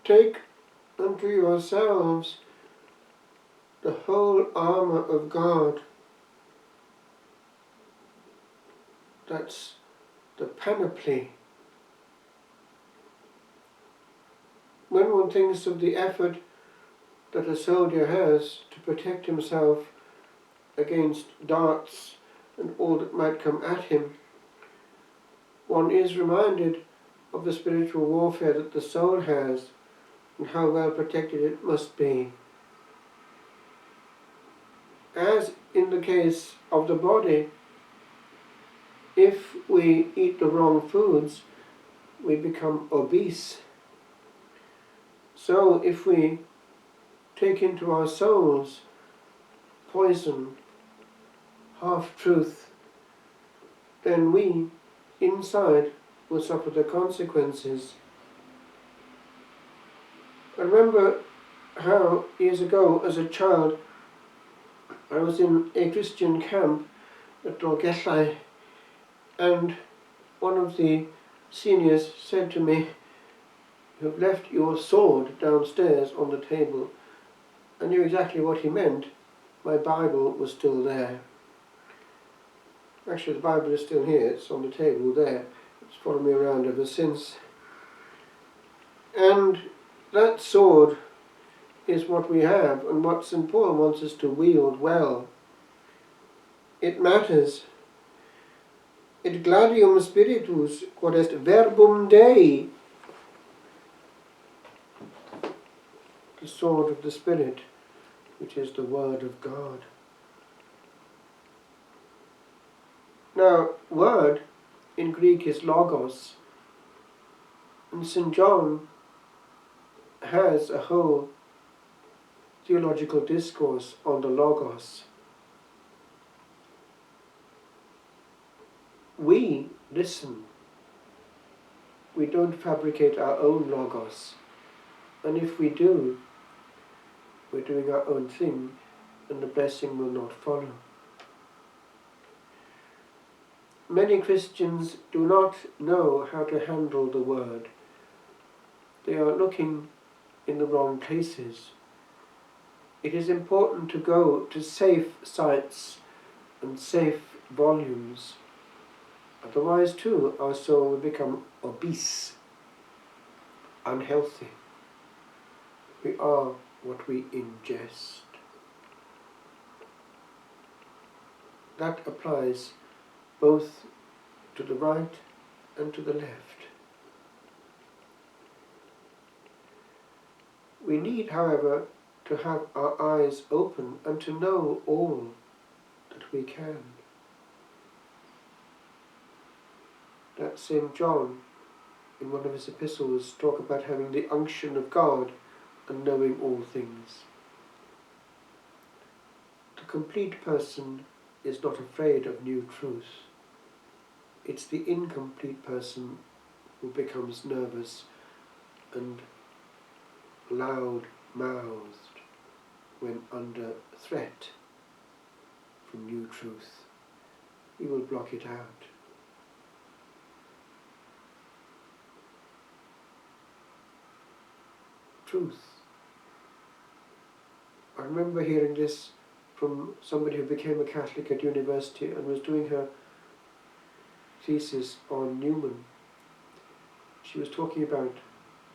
Take unto yourselves the whole armour of God. That's the panoply. When one thinks of the effort that a soldier has to protect himself against darts and all that might come at him, one is reminded of the spiritual warfare that the soul has and how well protected it must be. As in the case of the body, if we eat the wrong foods, we become obese. So if we take into our souls poison, half-truth, then we, inside, will suffer the consequences. I remember how, years ago, as a child, I was in a Christian camp at Dolgellau, and one of the seniors said to me, "You've left your sword downstairs on the table." I knew exactly what he meant. My Bible was still there. Actually, the Bible is still here. It's on the table there. It's followed me around ever since. And that sword is what we have, and what St. Paul wants us to wield well. It matters. Et gladium spiritus, quod est verbum Dei. The sword of the Spirit, which is the Word of God. Now, word in Greek is logos, and St. John has a whole theological discourse on the logos. We listen. We don't fabricate our own logos. And if we do, we're doing our own thing, and the blessing will not follow. Many Christians do not know how to handle the word. They are looking in the wrong places. It is important to go to safe sites and safe volumes. Otherwise, too, our soul will become obese, unhealthy. We are what we ingest. That applies both to the right and to the left. We need, however, to have our eyes open and to know all that we can. That St. John, in one of his epistles, talk about having the unction of God and knowing all things. The complete person is not afraid of new truth. It's the incomplete person who becomes nervous and loud-mouthed when under threat from new truth. He will block it out. Truth. I remember hearing this from somebody who became a Catholic at university and was doing her thesis on Newman. She was talking about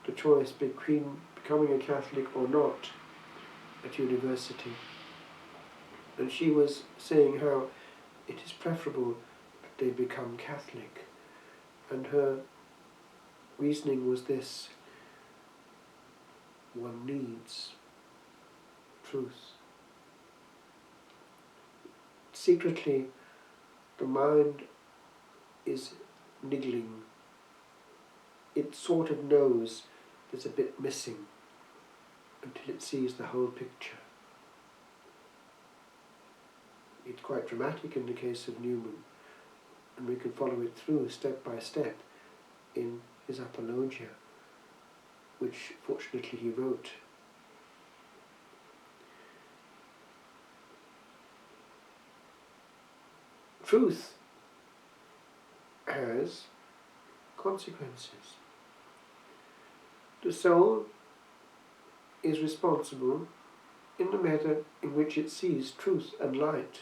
the choice between becoming a Catholic or not at university. And she was saying how it is preferable that they become Catholic. And her reasoning was this: one needs truth. Secretly, the mind is niggling. It sort of knows there's a bit missing until it sees the whole picture. It's quite dramatic in the case of Newman, and we can follow it through step by step in his Apologia, which fortunately he wrote. Truth has consequences. The soul is responsible in the method in which it sees truth and light.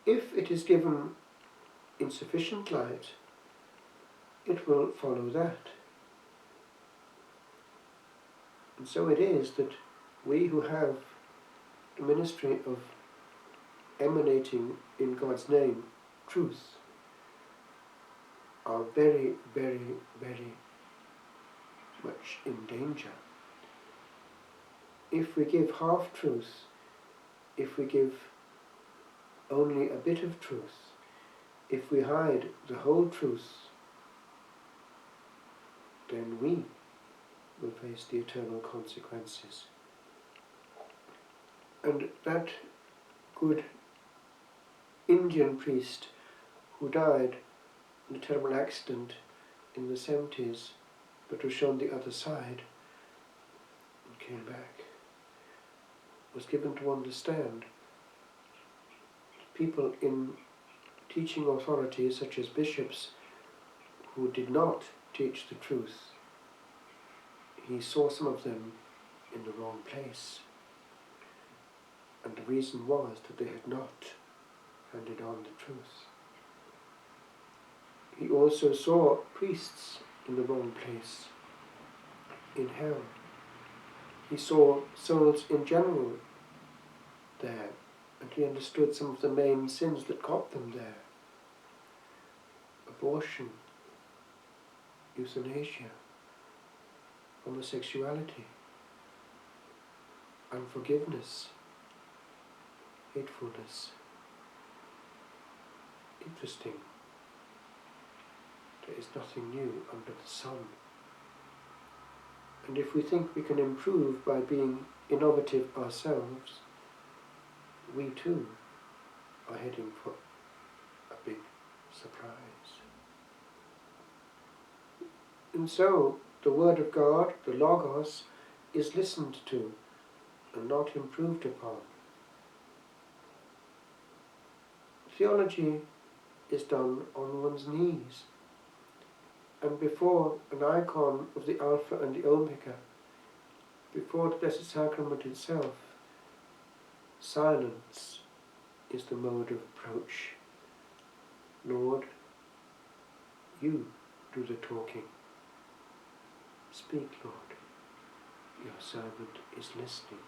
If it is given insufficient light, it will follow that. And so it is that we who have the ministry of emanating in God's name, truth, are very, very, very much in danger. If we give half truth, if we give only a bit of truth, if we hide the whole truth, then we will face the eternal consequences. And that good Indian priest who died in a terrible accident in the 70s, but was shown the other side and came back, was given to understand people in teaching authorities such as bishops who did not teach the truth. He saw some of them in the wrong place, and the reason was that they had not handed on the truth. He also saw priests in the wrong place, in hell. He saw souls in general there, and he understood some of the main sins that got them there. Abortion, euthanasia, homosexuality, unforgiveness, hatefulness. Interesting. There is nothing new under the sun. And if we think we can improve by being innovative ourselves, we too are heading for a big surprise. And so, the Word of God, the Logos, is listened to and not improved upon. Theology is done on one's knees and before an icon of the Alpha and the Omega, before the Blessed Sacrament itself. Silence is the mode of approach. Lord, you do the talking. Speak, Lord. Your servant is listening.